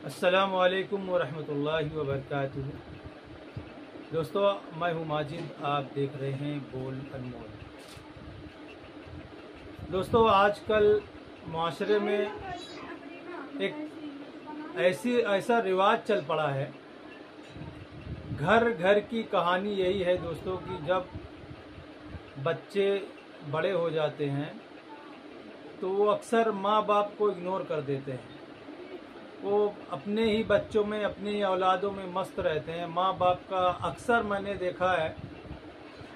अस्सलामु अलैकुम वरहमतुल्लाहि वबरकातुहू। दोस्तों, मैं हूँ माजिद, आप देख रहे हैं बोल अनमोल। दोस्तों, आजकल माशरे में एक ऐसा रिवाज चल पड़ा है। घर घर की कहानी यही है दोस्तों कि जब बच्चे बड़े हो जाते हैं तो वो अक्सर माँ बाप को इग्नोर कर देते हैं। वो अपने ही बच्चों में, अपनी ही औलादों में मस्त रहते हैं। माँ बाप का अक्सर मैंने देखा है,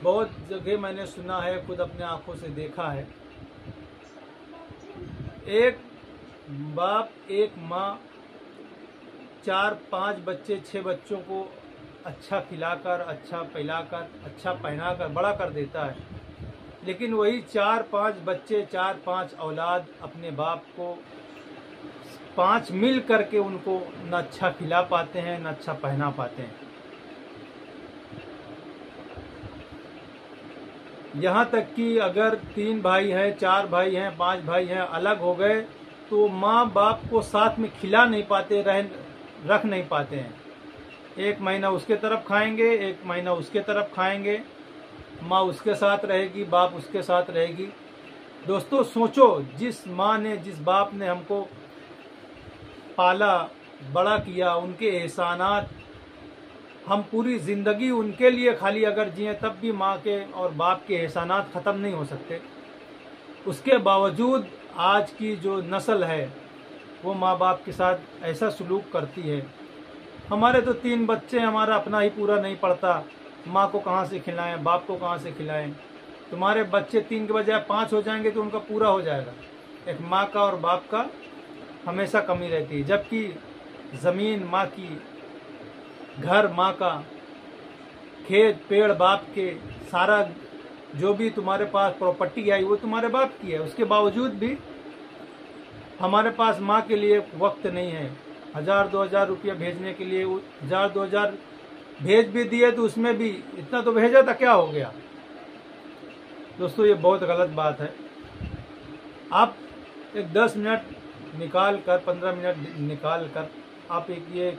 बहुत जगह मैंने सुना है, खुद अपने आंखों से देखा है। एक बाप एक माँ 4-5 बच्चे 6 बच्चों को अच्छा खिलाकर, अच्छा पिलाकर, अच्छा पहनाकर बड़ा कर देता है, लेकिन वही 4-5 बच्चे, 4-5 औलाद अपने बाप को 5 मिल करके उनको न अच्छा खिला पाते हैं, न अच्छा पहना पाते हैं। यहाँ तक कि अगर 3 भाई हैं, 4 भाई हैं, 5 भाई हैं, अलग हो गए तो माँ बाप को साथ में खिला नहीं पाते, रख नहीं पाते हैं। एक महीना उसके तरफ खाएंगे, एक महीना उसके तरफ खाएंगे। माँ उसके साथ रहेगी, बाप उसके साथ रहेगी। दोस्तों सोचो, जिस माँ ने, जिस बाप ने हमको पाला बड़ा किया, उनके एहसानात हम पूरी ज़िंदगी उनके लिए खाली अगर जिए तब भी माँ के और बाप के एहसानात ख़त्म नहीं हो सकते। उसके बावजूद आज की जो नस्ल है वो माँ बाप के साथ ऐसा सलूक करती है। हमारे तो 3 बच्चे, हमारा अपना ही पूरा नहीं पड़ता, माँ को कहाँ से खिलाएं, बाप को कहाँ से खिलाएं। तुम्हारे बच्चे 3 के बजाय 5 हो जाएंगे तो उनका पूरा हो जाएगा। एक माँ का और बाप का हमेशा कमी रहती है, जबकि ज़मीन माँ की, घर माँ का, खेत पेड़ बाप के, सारा जो भी तुम्हारे पास प्रॉपर्टी आई वो तुम्हारे बाप की है। उसके बावजूद भी हमारे पास माँ के लिए वक्त नहीं है। 1000-2000 रुपया भेजने के लिए 1000-2000 भेज भी दिए तो उसमें भी इतना तो भेजा था, क्या हो गया। दोस्तों, ये बहुत गलत बात है। आप एक 10 मिनट निकाल कर, 15 मिनट निकाल कर आप एक ये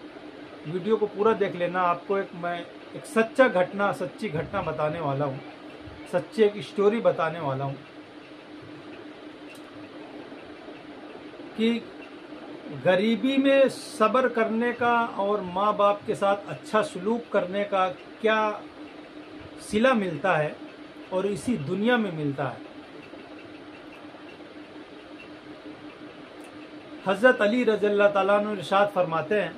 वीडियो को पूरा देख लेना। आपको मैं एक सच्ची घटना बताने वाला हूँ, सच्ची एक स्टोरी बताने वाला हूँ कि गरीबी में सब्र करने का और माँ बाप के साथ अच्छा सलूक करने का क्या सिला मिलता है और इसी दुनिया में मिलता है। हज़रत अली रज़ियल्लाहु ताला अन्हु इरशाद फरमाते हैं,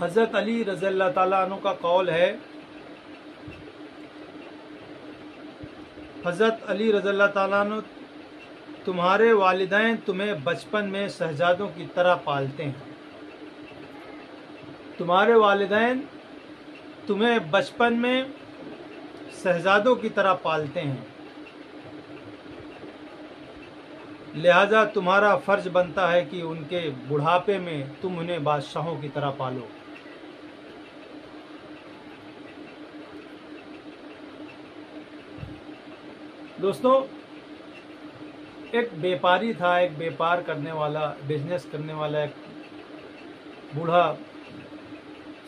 हज़रत अली रज़ियल्लाहु ताला अन्हु का कौल है, हज़रत अली रज़ियल्लाहु ताला अन्हु, तुम्हारे वालिदैन तुम्हें बचपन में शहजादों की तरह पालते हैं। तुम्हारे वालिदैन तुम्हें बचपन में शहजादों की तरह पालते हैं, लिहाजा तुम्हारा फर्ज बनता है कि उनके बुढ़ापे में तुम उन्हें बादशाहों की तरह पालो। दोस्तों, एक व्यापारी था, एक व्यापार करने वाला, बिजनेस करने वाला एक बूढ़ा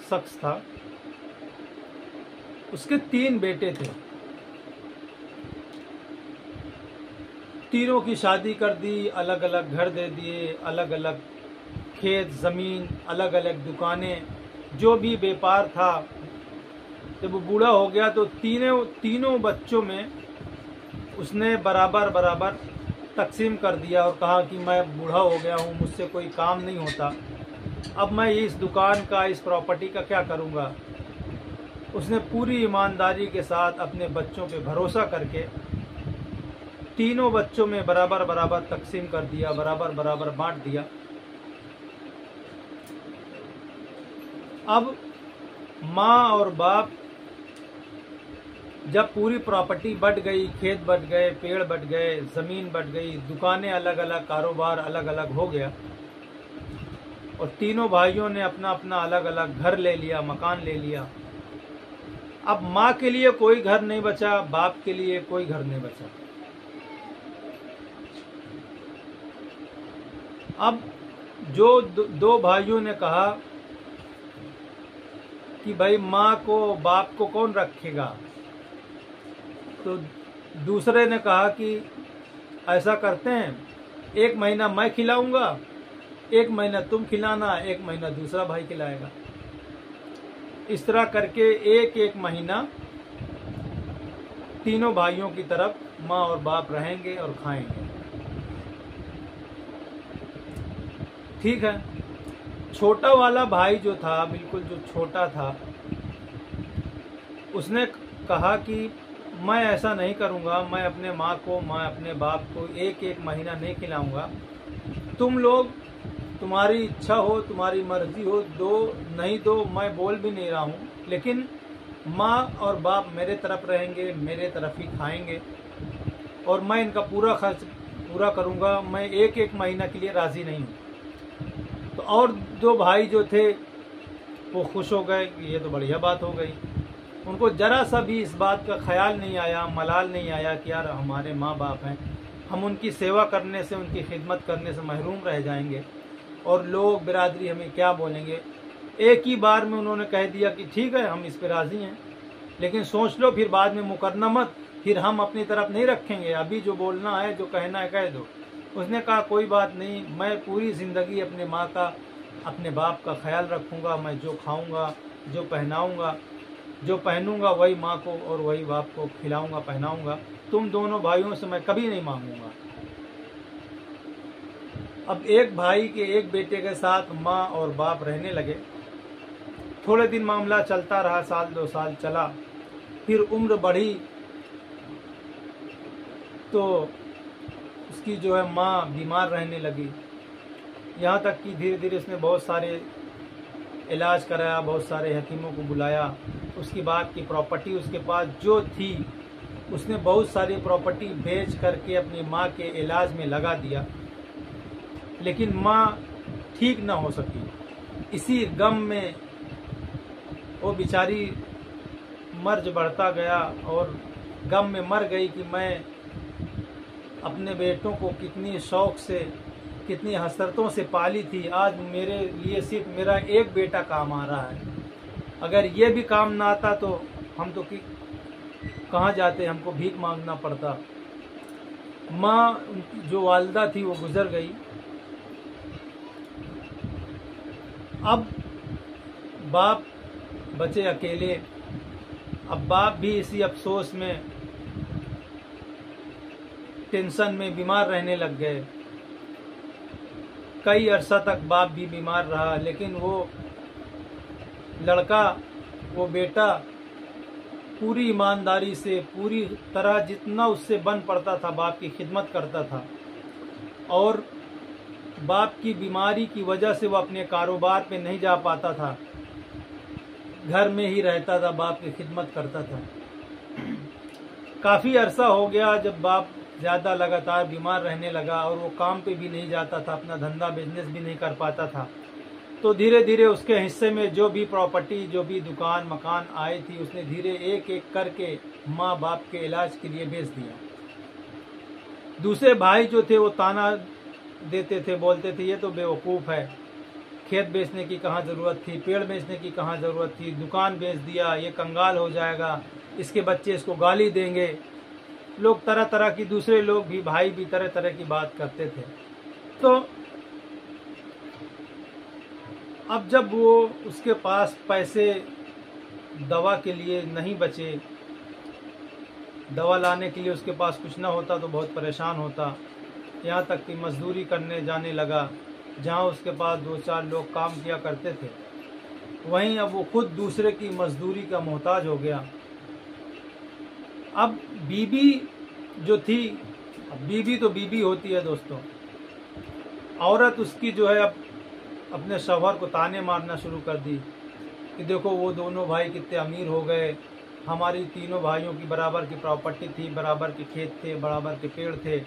शख्स था। उसके 3 बेटे थे। तीनों की शादी कर दी, अलग अलग घर दे दिए, अलग अलग खेत ज़मीन, अलग अलग दुकानें, जो भी व्यापार था। जब वो बूढ़ा हो गया तो तीनों बच्चों में उसने बराबर बराबर तकसीम कर दिया और कहा कि मैं बूढ़ा हो गया हूँ, मुझसे कोई काम नहीं होता, अब मैं इस दुकान का, इस प्रॉपर्टी का क्या करूँगा। उसने पूरी ईमानदारी के साथ अपने बच्चों पे भरोसा करके तीनों बच्चों में बराबर बराबर तकसीम कर दिया, बराबर बराबर बांट दिया। अब माँ और बाप, जब पूरी प्रॉपर्टी बट गई, खेत बट गए, पेड़ बट गए, ज़मीन बट गई, दुकानें अलग अलग, कारोबार अलग अलग हो गया और तीनों भाइयों ने अपना अपना अलग अलग घर ले लिया, मकान ले लिया। अब माँ के लिए कोई घर नहीं बचा, बाप के लिए कोई घर नहीं बचा। अब जो दो भाइयों ने कहा कि भाई माँ को बाप को कौन रखेगा, तो दूसरे ने कहा कि ऐसा करते हैं, 1 महीना मैं खिलाऊंगा, 1 महीना तुम खिलाना, 1 महीना दूसरा भाई खिलाएगा। इस तरह करके 1-1 महीना तीनों भाइयों की तरफ माँ और बाप रहेंगे और खाएंगे। ठीक है। छोटा वाला भाई जो था, बिल्कुल जो छोटा था, उसने कहा कि मैं ऐसा नहीं करूँगा, मैं अपने माँ को, मैं अपने बाप को 1-1 महीना नहीं खिलाऊंगा। तुम लोग, तुम्हारी इच्छा हो, तुम्हारी मर्जी हो, दो नहीं दो, मैं बोल भी नहीं रहा हूँ, लेकिन माँ और बाप मेरे तरफ रहेंगे, मेरे तरफ ही खाएंगे और मैं इनका पूरा खर्च पूरा करूँगा। मैं 1-1 महीना के लिए राज़ी नहीं हूँ। तो और 2 भाई जो थे वो खुश हो गए कि ये तो बढ़िया बात हो गई। उनको जरा सा भी इस बात का ख्याल नहीं आया, मलाल नहीं आया कि यार हमारे माँ बाप हैं, हम उनकी सेवा करने से, उनकी खिदमत करने से महरूम रह जाएंगे और लोग बिरादरी हमें क्या बोलेंगे। एक ही बार में उन्होंने कह दिया कि ठीक है, हम इस पर राज़ी हैं, लेकिन सोच लो, फिर बाद में मुकरना मत, फिर हम अपनी तरफ नहीं रखेंगे, अभी जो बोलना है, जो कहना है कह दो। उसने कहा कोई बात नहीं, मैं पूरी ज़िंदगी अपने माँ का, अपने बाप का ख्याल रखूँगा। मैं जो खाऊँगा, जो पहनाऊँगा, जो पहनूँगा वही माँ को और वही बाप को खिलाऊँगा, पहनाऊँगा। तुम दोनों भाइयों से मैं कभी नहीं मांगूँगा। अब एक भाई के एक बेटे के साथ माँ और बाप रहने लगे। थोड़े दिन मामला चलता रहा, 1-2 साल चला, फिर उम्र बढ़ी तो उसकी जो है माँ बीमार रहने लगी। यहाँ तक कि धीरे धीरे उसने बहुत सारे इलाज कराया, बहुत सारे हकीमों को बुलाया। उसकी बाद की प्रॉपर्टी उसके पास जो थी, उसने बहुत सारी प्रॉपर्टी बेच करके अपनी माँ के इलाज में लगा दिया, लेकिन माँ ठीक न हो सकी। इसी गम में वो बेचारी मर्ज बढ़ता गया और गम में मर गई कि मैं अपने बेटों को कितनी शौक से, कितनी हसरतों से पाली थी। आज मेरे लिए सिर्फ मेरा एक बेटा काम आ रहा है, अगर ये भी काम ना आता तो हम तो कहाँ जाते, हमको भीख मांगना पड़ता। माँ जो वालिदा थी वो गुजर गई। अब बाप बचे अकेले। अब बाप भी इसी अफसोस में, टेंशन में बीमार रहने लग गए। कई अरसा तक बाप भी बीमार रहा, लेकिन वो लड़का, वो बेटा पूरी ईमानदारी से, पूरी तरह जितना उससे बन पड़ता था बाप की खिदमत करता था। और बाप की बीमारी की वजह से वो अपने कारोबार पे नहीं जा पाता था, घर में ही रहता था, बाप की खिदमत करता था। काफ़ी अरसा हो गया जब बाप ज़्यादा लगातार बीमार रहने लगा और वो काम पे भी नहीं जाता था, अपना धंधा बिजनेस भी नहीं कर पाता था। तो धीरे धीरे उसके हिस्से में जो भी प्रॉपर्टी, जो भी दुकान मकान आई थी, उसने धीरे एक एक करके माँ बाप के इलाज के लिए बेच दिया। दूसरे भाई जो थे वो ताना देते थे, बोलते थे ये तो बेवकूफ़ है, खेत बेचने की कहाँ ज़रूरत थी, पेड़ बेचने की कहाँ ज़रूरत थी, दुकान बेच दिया, ये कंगाल हो जाएगा, इसके बच्चे इसको गाली देंगे। लोग तरह तरह की, दूसरे लोग भी, भाई भी तरह तरह की बात करते थे। तो अब जब वो, उसके पास पैसे दवा के लिए नहीं बचे, दवा लाने के लिए उसके पास कुछ ना होता तो बहुत परेशान होता। यहाँ तक कि मजदूरी करने जाने लगा, जहाँ उसके पास 2-4 लोग काम किया करते थे, वहीं अब वो खुद दूसरे की मजदूरी का मोहताज हो गया। अब बीबी जो थी, अब बीबी तो बीबी होती है दोस्तों, औरत उसकी जो है अब अपने शौहर को ताने मारना शुरू कर दी कि देखो वो दोनों भाई कितने अमीर हो गए, हमारी तीनों भाइयों की बराबर की प्रॉपर्टी थी, बराबर के खेत थे, बराबर के पेड़ थे,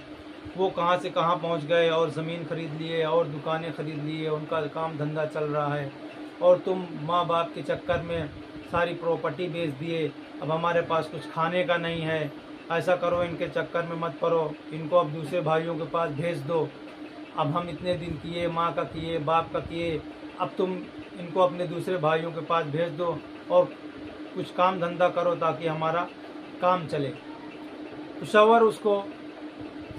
वो कहाँ से कहाँ पहुँच गए और ज़मीन खरीद लिए और दुकानें खरीद लिए, उनका काम धंधा चल रहा है, और तुम माँ बाप के चक्कर में सारी प्रॉपर्टी बेच दिए, अब हमारे पास कुछ खाने का नहीं है। ऐसा करो, इनके चक्कर में मत पड़ो, इनको अब दूसरे भाइयों के पास भेज दो। अब हम इतने दिन किए, माँ का किए, बाप का किए, अब तुम इनको अपने दूसरे भाइयों के पास भेज दो और कुछ काम धंधा करो ताकि हमारा काम चले। तो शौहर उसको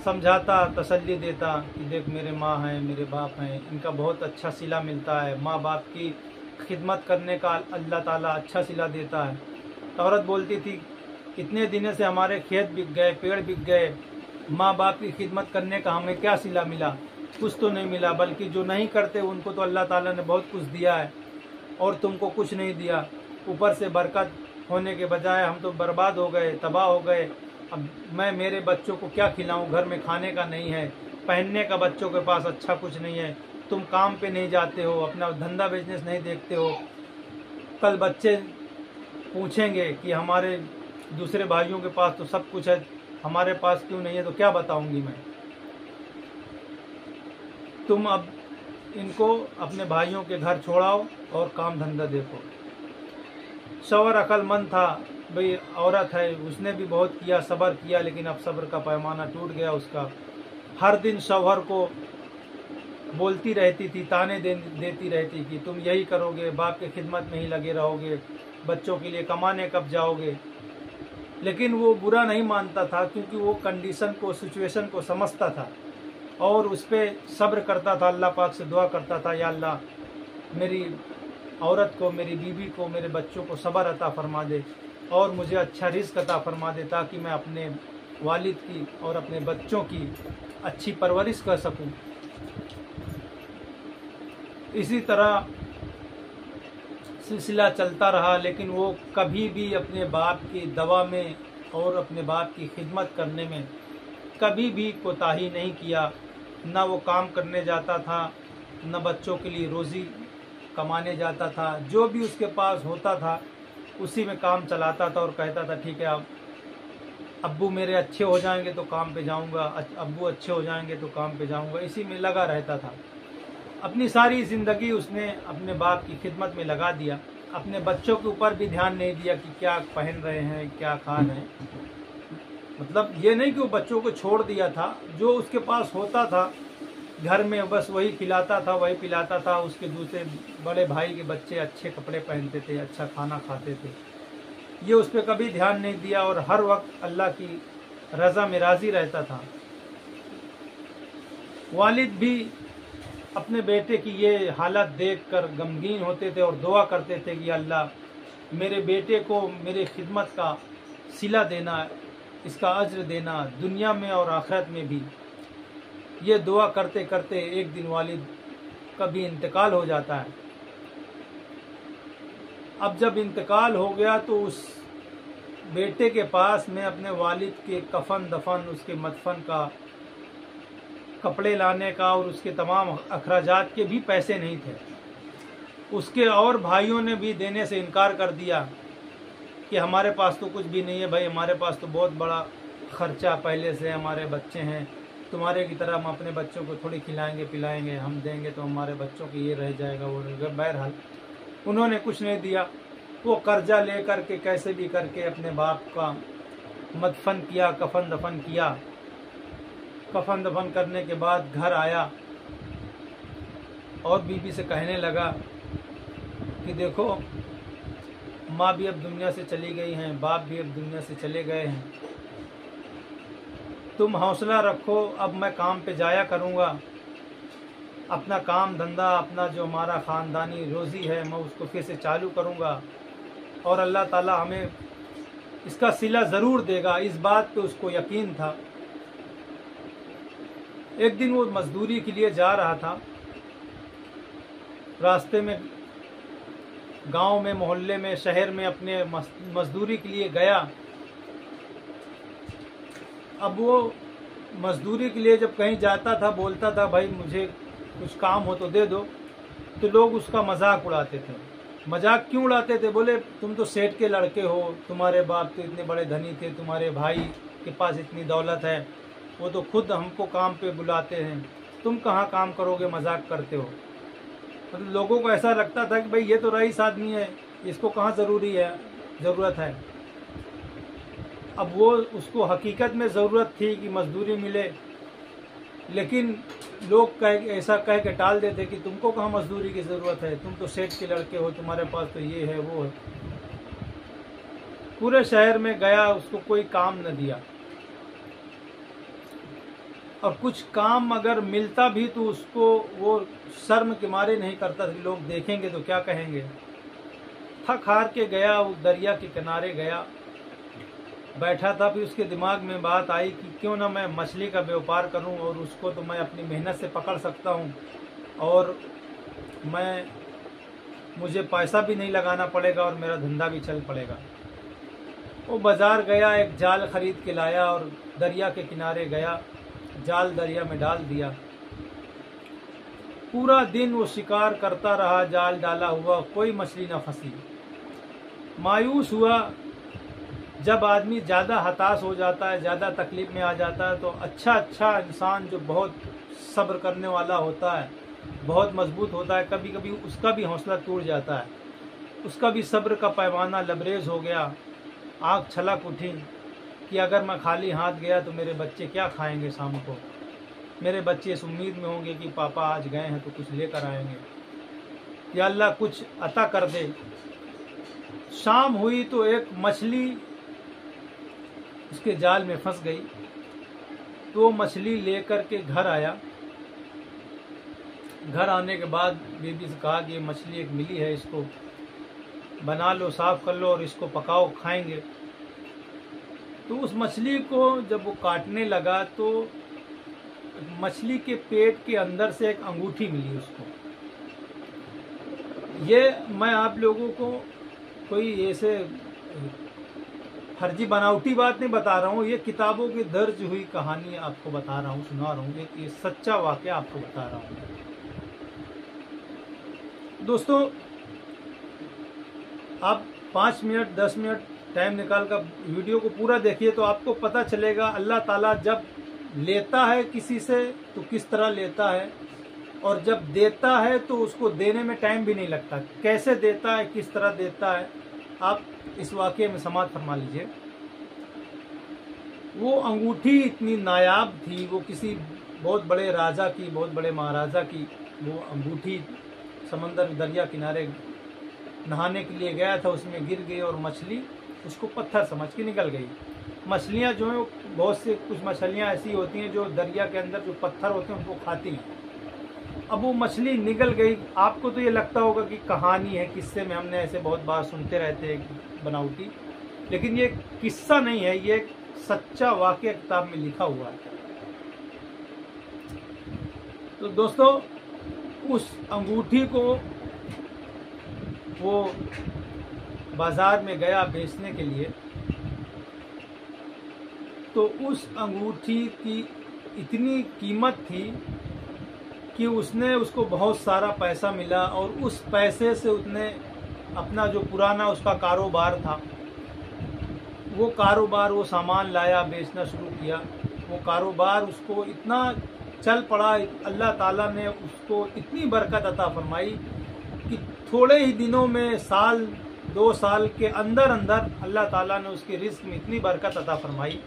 समझाता, तसल्ली देता कि देख मेरे माँ हैं, मेरे बाप हैं, इनका बहुत अच्छा सिला मिलता है, माँ बाप की खिदमत करने का अल्लाह ताला अच्छा सिला देता है। तो औरत बोलती थी इतने दिनों से हमारे खेत बिक गए, पेड़ बिक गए, माँ बाप की खिदमत करने का हमें क्या सिला मिला? कुछ तो नहीं मिला, बल्कि जो नहीं करते उनको तो अल्लाह ताला ने बहुत कुछ दिया है और तुमको कुछ नहीं दिया। ऊपर से बरकत होने के बजाय हम तो बर्बाद हो गए, तबाह हो गए। अब मैं मेरे बच्चों को क्या खिलाऊं? घर में खाने का नहीं है, पहनने का बच्चों के पास अच्छा कुछ नहीं है, तुम काम पे नहीं जाते हो, अपना धंधा बिजनेस नहीं देखते हो। कल बच्चे पूछेंगे कि हमारे दूसरे भाइयों के पास तो सब कुछ है, हमारे पास क्यों नहीं है? तो क्या बताऊंगी मैं? तुम अब इनको अपने भाइयों के घर छोड़ाओ और काम धंधा देखो। शौहर अक्लमंद था, भाई औरत है, उसने भी बहुत किया, सब्र किया, लेकिन अब सब्र का पैमाना टूट गया उसका। हर दिन शौहर को बोलती रहती थी, ताने देती रहती कि तुम यही करोगे, बाप की खिदमत में ही लगे रहोगे, बच्चों के लिए कमाने कब जाओगे? लेकिन वो बुरा नहीं मानता था, क्योंकि वो कंडीशन को, सिचुएशन को समझता था और उस पर सब्र करता था। अल्लाह पाक से दुआ करता था, या अल्लाह मेरी औरत को, मेरी बीवी को, मेरे बच्चों को सब्र अता फरमा दे और मुझे अच्छा रिज़्क अता फरमा दे, ताकि मैं अपने वालिद की और अपने बच्चों की अच्छी परवरिश कर सकूं। इसी तरह सिलसिला चलता रहा, लेकिन वो कभी भी अपने बाप की दवा में और अपने बाप की खिदमत करने में कभी भी कोताही नहीं किया। न वो काम करने जाता था, न बच्चों के लिए रोज़ी कमाने जाता था। जो भी उसके पास होता था उसी में काम चलाता था और कहता था ठीक है, अब अब्बू मेरे अच्छे हो जाएंगे तो काम पे जाऊंगा, अब्बू अच्छे हो जाएंगे तो काम पे जाऊंगा। इसी में लगा रहता था। अपनी सारी ज़िंदगी उसने अपने बाप की खिदमत में लगा दिया। अपने बच्चों के ऊपर भी ध्यान नहीं दिया कि क्या पहन रहे हैं, क्या खा रहे हैं। मतलब ये नहीं कि वो बच्चों को छोड़ दिया था, जो उसके पास होता था घर में बस वही खिलाता था, वही पिलाता था। उसके दूसरे बड़े भाई के बच्चे अच्छे कपड़े पहनते थे, अच्छा खाना खाते थे, ये उस पर कभी ध्यान नहीं दिया और हर वक्त अल्लाह की रज़ा में राज़ी रहता था। वालिद भी अपने बेटे की ये हालत देखकर गमगीन होते थे और दुआ करते थे कि अल्लाह मेरे बेटे को मेरे खिदमत का सिला देना, इसका अज्र देना दुनिया में और आखिरत में भी। ये दुआ करते करते एक दिन वालिद का भी इंतकाल हो जाता है। अब जब इंतकाल हो गया तो उस बेटे के पास में अपने वालिद के कफन दफन, उसके मदफन का, कपड़े लाने का और उसके तमाम अखराजात के भी पैसे नहीं थे। उसके और भाइयों ने भी देने से इनकार कर दिया कि हमारे पास तो कुछ भी नहीं है भाई, हमारे पास तो बहुत बड़ा खर्चा पहले से, हमारे बच्चे हैं, तुम्हारे की तरह हम अपने बच्चों को थोड़ी खिलाएंगे पिलाएंगे, हम देंगे तो हमारे बच्चों के ये रह जाएगा वो रह जाएगा। बहरहाल उन्होंने कुछ नहीं दिया। वो कर्जा ले करके कैसे भी करके अपने बाप का मदफन किया, कफन दफन किया। कफन दफन करने के बाद घर आया और बीबी से कहने लगा कि देखो माँ भी अब दुनिया से चली गई हैं, बाप भी अब दुनिया से चले गए हैं, तुम हौसला रखो, अब मैं काम पे जाया करूँगा, अपना काम धंधा, अपना जो हमारा ख़ानदानी रोज़ी है मैं उसको फिर से चालू करूँगा और अल्लाह ताला हमें इसका सिला ज़रूर देगा। इस बात पे उसको यकीन था। एक दिन वो मजदूरी के लिए जा रहा था, रास्ते में गांव में, मोहल्ले में, शहर में अपने मजदूरी के लिए गया। अब वो मजदूरी के लिए जब कहीं जाता था बोलता था भाई मुझे कुछ काम हो तो दे दो, तो लोग उसका मजाक उड़ाते थे। मजाक क्यों उड़ाते थे? बोले तुम तो सेठ के लड़के हो, तुम्हारे बाप तो इतने बड़े धनी थे, तुम्हारे भाई के पास इतनी दौलत है, वो तो खुद हमको काम पे बुलाते हैं, तुम कहाँ काम करोगे, मजाक करते हो। मतलब लोगों को ऐसा लगता था कि भाई ये तो रईस आदमी है, इसको कहाँ ज़रूरत है। अब वो उसको हकीकत में ज़रूरत थी कि मजदूरी मिले, लेकिन लोग ऐसा कह के टाल देते कि तुमको कहाँ मजदूरी की ज़रूरत है, तुम तो सेठ के लड़के हो, तुम्हारे पास तो ये है वो है। पूरे शहर में गया, उसको कोई काम न दिया, और कुछ काम अगर मिलता भी तो उसको वो शर्म के मारे नहीं करता था कि लोग देखेंगे तो क्या कहेंगे। थक हार के गया, वो दरिया के किनारे गया, बैठा था। फिर उसके दिमाग में बात आई कि क्यों ना मैं मछली का व्यापार करूं, और उसको तो मैं अपनी मेहनत से पकड़ सकता हूं, और मुझे पैसा भी नहीं लगाना पड़ेगा और मेरा धंधा भी चल पड़ेगा। वो बाजार गया, एक जाल खरीद के लाया और दरिया के किनारे गया, जाल दरिया में डाल दिया। पूरा दिन वो शिकार करता रहा, जाल डाला हुआ, कोई मछली ना फंसी। मायूस हुआ। जब आदमी ज़्यादा हताश हो जाता है, ज़्यादा तकलीफ में आ जाता है, तो अच्छा इंसान जो बहुत सब्र करने वाला होता है, बहुत मजबूत होता है, कभी कभी उसका भी हौसला टूट जाता है, उसका भी सब्र का पैमाना लबरेज हो गया। आँख छलक उठी कि अगर मैं खाली हाथ गया तो मेरे बच्चे क्या खाएंगे शाम को। मेरे बच्चे इस उम्मीद में होंगे कि पापा आज गए हैं तो कुछ लेकर आएंगे, या अल्लाह कुछ अता कर दे। शाम हुई तो एक मछली उसके जाल में फंस गई, तो वो मछली लेकर के घर आया। घर आने के बाद बीबी से कहा कि ये मछली एक मिली है, इसको बना लो, साफ कर लो और इसको पकाओ, खाएंगे। तो उस मछली को जब वो काटने लगा तो मछली के पेट के अंदर से एक अंगूठी मिली उसको। ये मैं आप लोगों को कोई ऐसे फर्जी बनावटी बात नहीं बता रहा हूँ, ये किताबों की दर्ज हुई कहानी आपको बता रहा हूँ, सुना रहा हूँ, ये सच्चा वाकया आपको बता रहा हूँ। दोस्तों, आप 5 मिनट 10 मिनट टाइम निकाल कर वीडियो को पूरा देखिए तो आपको पता चलेगा अल्लाह ताला जब लेता है किसी से तो किस तरह लेता है, और जब देता है तो उसको देने में टाइम भी नहीं लगता। कैसे देता है, किस तरह देता है, आप इस वाक़ये में समाप्त फरमा लीजिए। वो अंगूठी इतनी नायाब थी, वो किसी बहुत बड़े राजा की, बहुत बड़े महाराजा की वो अंगूठी। समंदर दरिया किनारे नहाने के लिए गया था, उसमें गिर गई और मछली उसको पत्थर समझ के निकल गई। मछलियाँ जो हैं, बहुत से कुछ मछलियाँ ऐसी होती हैं जो दरिया के अंदर जो पत्थर होते हैं उनको खाती हैं। अब वो मछली निकल गई। आपको तो ये लगता होगा कि कहानी है, किस्से में हमने ऐसे बहुत बार सुनते रहते हैं बनावटी, लेकिन ये किस्सा नहीं है, ये एक सच्चा वाकया किताब में लिखा हुआ है। तो दोस्तों, उस अंगूठी को वो बाजार में गया बेचने के लिए, तो उस अंगूठी की इतनी कीमत थी कि उसको बहुत सारा पैसा मिला, और उस पैसे से उसने अपना जो पुराना उसका कारोबार था, वो कारोबार, वो सामान लाया, बेचना शुरू किया। वो कारोबार उसको इतना चल पड़ा, अल्लाह ताला ने उसको इतनी बरकत अता फरमाई कि थोड़े ही दिनों में, साल 2 साल के अंदर अंदर अल्लाह ताला ने उसके रिस्क में इतनी बरकत अता फरमाई।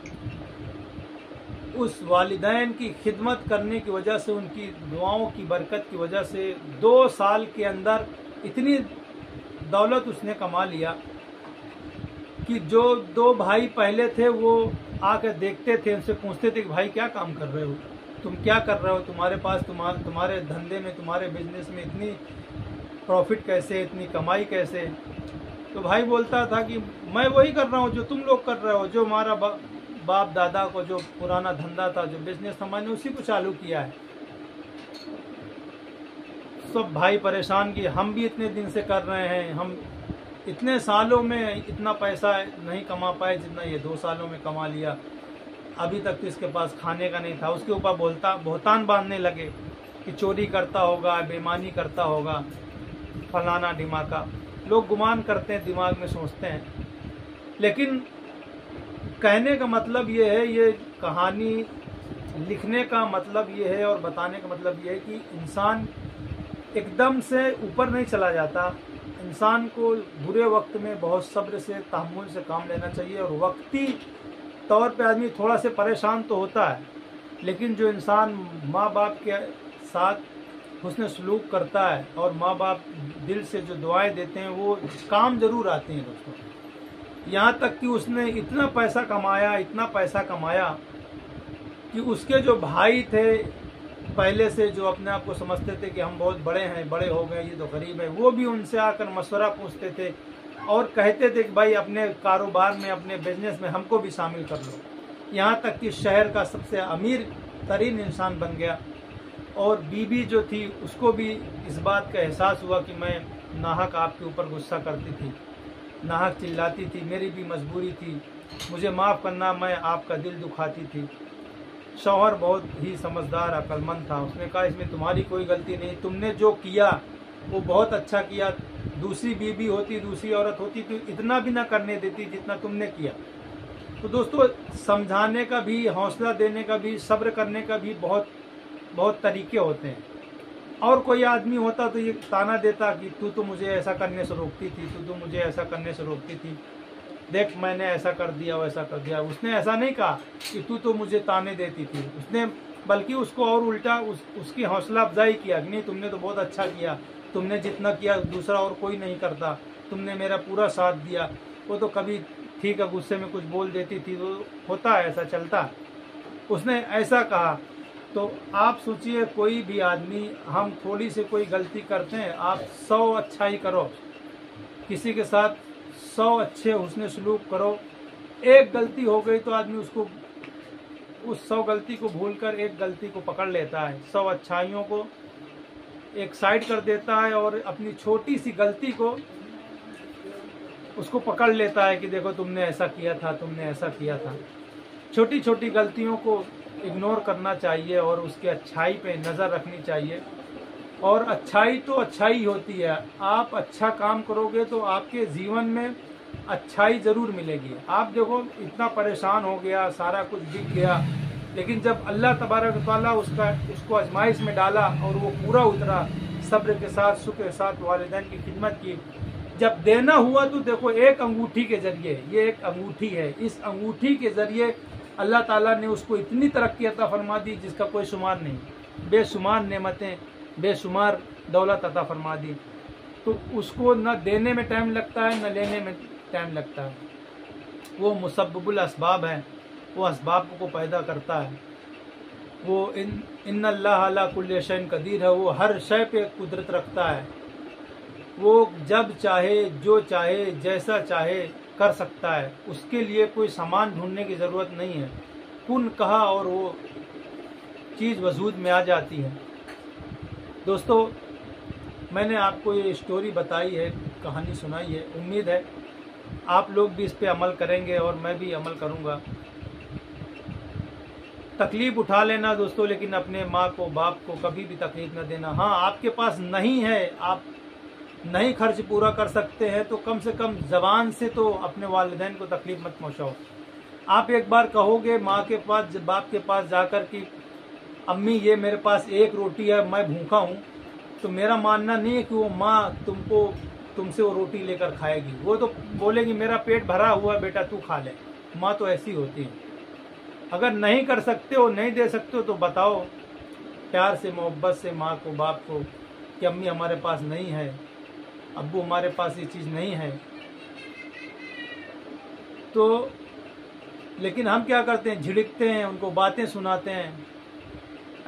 उस वालिदैन की खिदमत करने की वजह से, उनकी दुआओं की बरकत की वजह से 2 साल के अंदर इतनी दौलत उसने कमा लिया कि जो 2 भाई पहले थे वो आकर देखते थे, उनसे पूछते थे कि भाई क्या काम कर रहे हो, तुम क्या कर रहे हो, तुम्हारे पास तुम्हारे धंधे में, तुम्हारे बिजनेस में इतनी प्रॉफिट कैसे, इतनी कमाई कैसे। तो भाई बोलता था कि मैं वही कर रहा हूँ जो तुम लोग कर रहे हो, जो हमारा बाप दादा को जो पुराना धंधा था, जो बिजनेस था, मैंने उसी को चालू किया है। सब भाई परेशान कि हम भी इतने दिन से कर रहे हैं, हम इतने सालों में इतना पैसा नहीं कमा पाए जितना ये 2 सालों में कमा लिया। अभी तक तो इसके पास खाने का नहीं था। उसके ऊपर बहुतान बांधने लगे कि चोरी करता होगा, बेईमानी करता होगा, फलाना ढिमाका। लोग गुमान करते हैं, दिमाग में सोचते हैं। लेकिन कहने का मतलब ये है, ये कहानी लिखने का मतलब ये है और बताने का मतलब ये है कि इंसान एकदम से ऊपर नहीं चला जाता। इंसान को बुरे वक्त में बहुत सब्र से, तहम्मुल से काम लेना चाहिए। और वक्ती तौर पे आदमी थोड़ा से परेशान तो होता है, लेकिन जो इंसान माँ बाप के साथ हुस्न सलूक करता है और माँ बाप दिल से जो दुआएं देते हैं वो काम जरूर आती हैं दोस्तों। यहाँ तक कि उसने इतना पैसा कमाया कि उसके जो भाई थे पहले से, जो अपने आप को समझते थे कि हम बहुत बड़े हैं, बड़े हो गए, ये तो गरीब है, वो भी उनसे आकर मशवरा पूछते थे और कहते थे कि भाई अपने कारोबार में, अपने बिजनेस में हमको भी शामिल कर लो। यहाँ तक कि शहर का सबसे अमीर तरीन इंसान बन गया। और बीबी जो थी उसको भी इस बात का एहसास हुआ कि मैं नाहक आपके ऊपर गुस्सा करती थी, नाहक चिल्लाती थी, मेरी भी मजबूरी थी, मुझे माफ़ करना, मैं आपका दिल दुखाती थी। शौहर बहुत ही समझदार अक्लमंद था, उसने कहा इसमें तुम्हारी कोई गलती नहीं, तुमने जो किया वो बहुत अच्छा किया, दूसरी बीबी होती, दूसरी औरत होती तो इतना भी ना करने देती जितना तुमने किया। तो दोस्तों समझाने का भी, हौसला देने का भी, सब्र करने का भी बहुत तरीके होते हैं। और कोई आदमी होता तो ये ताना देता कि तू तो मुझे ऐसा करने से रोकती थी, तू तो मुझे ऐसा करने से रोकती थी, देख मैंने ऐसा कर दिया, वैसा कर दिया। उसने ऐसा नहीं कहा कि तू तो मुझे ताने देती थी, उसने बल्कि उसको और उल्टा उसकी हौसला अफजाई किया कि नहीं तुमने तो बहुत अच्छा किया, तुमने जितना किया दूसरा और कोई नहीं करता, तुमने मेरा पूरा साथ दिया। वो तो कभी ठीक है गुस्से में कुछ बोल देती थी, तो होता है, ऐसा चलता। उसने ऐसा कहा। तो आप सोचिए कोई भी आदमी, हम थोड़ी सी कोई गलती करते हैं, आप 100 अच्छाई करो, किसी के साथ 100 अच्छे हुस्न सलूक करो, एक गलती हो गई तो आदमी उसको उस 100 गलती को भूलकर एक गलती को पकड़ लेता है, 100 अच्छाइयों को एक साइड कर देता है और अपनी छोटी सी गलती को उसको पकड़ लेता है कि देखो तुमने ऐसा किया था, तुमने ऐसा किया था। छोटी छोटी गलतियों को इग्नोर करना चाहिए और उसके अच्छाई पे नज़र रखनी चाहिए। और अच्छाई तो अच्छाई होती है, आप अच्छा काम करोगे तो आपके जीवन में अच्छाई ज़रूर मिलेगी। आप देखो इतना परेशान हो गया, सारा कुछ बिक गया, लेकिन जब अल्लाह तबारक व तआला उसको आजमाइश में डाला और वो पूरा उतरा, सब्र के साथ, शुक्र के साथ वालिदैन की खिदमत की, जब देना हुआ तो देखो एक अंगूठी के जरिए, ये एक अंगूठी है, इस अंगूठी के जरिए अल्लाह ताला ने उसको इतनी तरक्की अता फरमा दी जिसका कोई शुमार नहीं, बेशुमार नेमतें, बेशुमार दौलत अता फरमा दी। तो उसको न देने में टाइम लगता है न लेने में टाइम लगता है। वो मुसब्बिबुल असबाब है, वो असबाब को पैदा करता है। वो इन्नल्लाह अला कुल्ली शैइन कदीर है, वो हर शय पे कुदरत रखता है। वो जब चाहे, जो चाहे, जैसा चाहे कर सकता है। उसके लिए कोई सामान ढूंढने की ज़रूरत नहीं है, कुन कहा और वो चीज़ वजूद में आ जाती है। दोस्तों मैंने आपको ये स्टोरी बताई है, कहानी सुनाई है, उम्मीद है आप लोग भी इस पे अमल करेंगे और मैं भी अमल करूँगा। तकलीफ़ उठा लेना दोस्तों, लेकिन अपने माँ को, बाप को कभी भी तकलीफ़ न देना। हाँ आपके पास नहीं है, आप नहीं खर्च पूरा कर सकते हैं तो कम से कम ज़बान से तो अपने वालिदैन को तकलीफ़ मत पहुँचाओ। आप एक बार कहोगे माँ के पास, बाप के पास जाकर कि अम्मी ये मेरे पास एक रोटी है, मैं भूखा हूँ, तो मेरा मानना नहीं है कि वो माँ तुमसे वो रोटी लेकर खाएगी। वो तो बोलेगी मेरा पेट भरा हुआ बेटा तू खा ले। माँ तो ऐसी होती है। अगर नहीं कर सकते हो, नहीं दे सकते हो तो बताओ प्यार से, मोहब्बत से माँ को, बाप को कि अम्मी हमारे पास नहीं है, अब्बू हमारे पास ये चीज़ नहीं है। तो लेकिन हम क्या करते हैं, झिड़कते हैं, उनको बातें सुनाते हैं।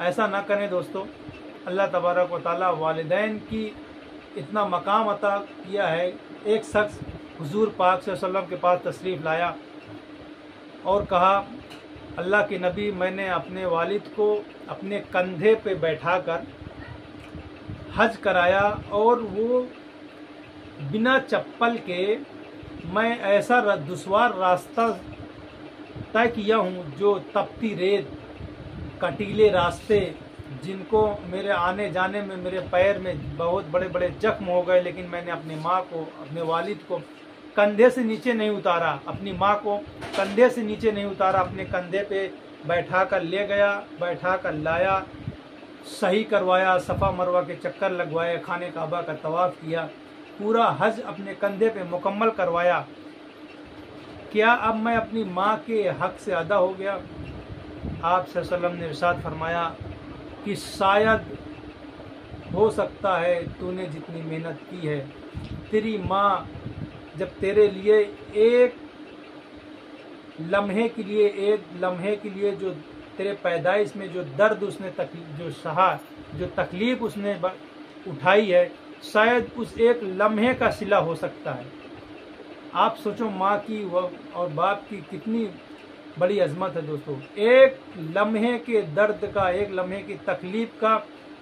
ऐसा ना करें दोस्तों। अल्लाह तबारक व तआला वालिदैन की इतना मकाम अता किया है। एक शख्स हुजूर पाक सल्लल्लाहु अलैहि वसल्लम के पास तशरीफ़ लाया और कहा अल्लाह के नबी, मैंने अपने वालिद को अपने कंधे पे बैठाकर हज कराया और वो बिना चप्पल के मैं ऐसा दुश्वार रास्ता तय किया हूँ, जो तपती रेत, कटीले रास्ते, जिनको मेरे आने जाने में मेरे पैर में बहुत बड़े बड़े जख्म हो गए, लेकिन मैंने अपनी माँ को, अपने वालिद को कंधे से नीचे नहीं उतारा, अपनी माँ को कंधे से नीचे नहीं उतारा, अपने कंधे पे बैठा कर ले गया, बैठा कर लाया, सही करवाया, सफ़ा मरवा के चक्कर लगवाए, खाने काबा का तवाफ़ किया, पूरा हज अपने कंधे पे मुकम्मल करवाया। क्या अब मैं अपनी माँ के हक से अदा हो गया? आप सल्लल्लाहु अलैहि वसल्लम ने इरशाद फरमाया कि शायद हो सकता है तूने जितनी मेहनत की है, तेरी माँ जब तेरे लिए एक लम्हे के लिए जो तेरे पैदाइश में जो दर्द उसने जो सहा, जो तकलीफ उसने उठाई है, शायद उस एक लम्हे का सिला हो सकता है। आप सोचो माँ की और बाप की कितनी बड़ी अजमत है दोस्तों। एक लम्हे के दर्द का, एक लम्हे की तकलीफ का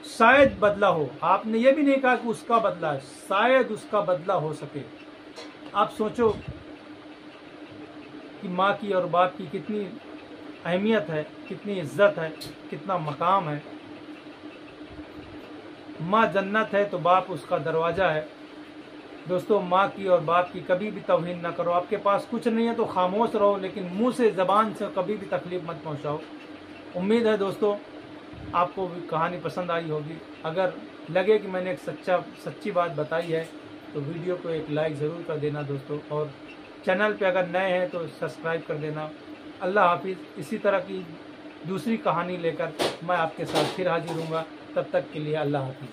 शायद बदला हो। आपने ये भी नहीं कहा कि उसका बदला है, शायद उसका बदला हो सके। आप सोचो कि माँ की और बाप की कितनी अहमियत है, कितनी इज्जत है, कितना मकाम है। माँ जन्नत है तो बाप उसका दरवाज़ा है। दोस्तों, माँ की और बाप की कभी भी तौहीन ना करो। आपके पास कुछ नहीं है तो खामोश रहो, लेकिन मुंह से, ज़बान से कभी भी तकलीफ मत पहुँचाओ। उम्मीद है दोस्तों आपको भी कहानी पसंद आई होगी। अगर लगे कि मैंने एक सच्ची बात बताई है तो वीडियो को एक लाइक ज़रूर कर देना दोस्तों, और चैनल पे अगर नए हैं तो सब्सक्राइब कर देना। अल्लाह हाफिज़। इसी तरह की दूसरी कहानी लेकर मैं आपके साथ फिर हाजिर हूँगा। तब तक के लिए अल्लाह हाफिज़।